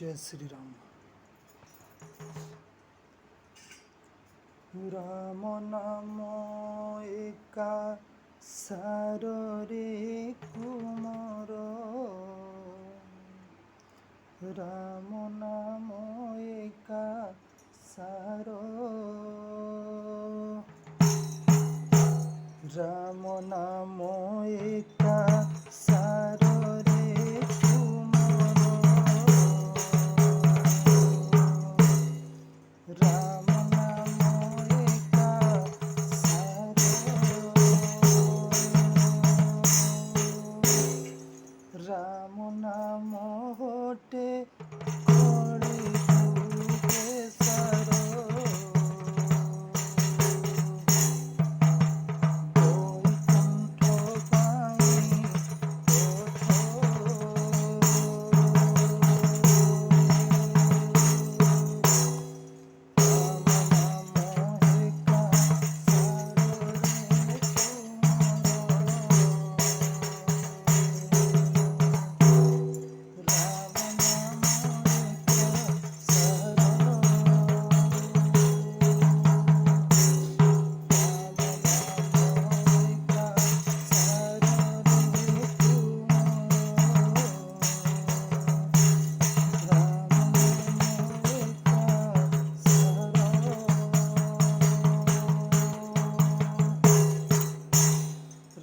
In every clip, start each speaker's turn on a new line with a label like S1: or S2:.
S1: जय श्री राम। राम नाम एका सारे कुमार, राम नाम एका सार, राम नाम एका सार रे कुमार, राम नाम एका सार, राम नाम होटे कଳି जुगे सार,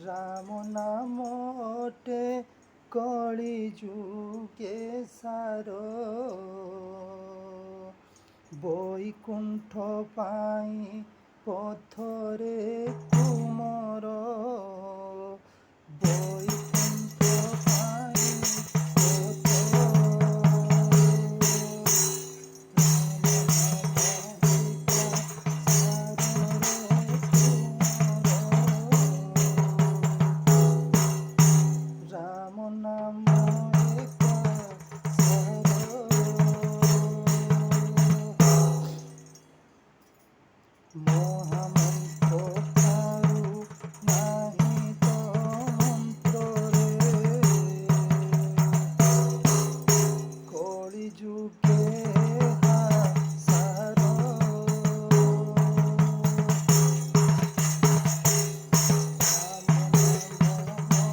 S1: राम नाम ओटे कଳି जुगे सार, বৈকুণ্ঠ পাই পথরে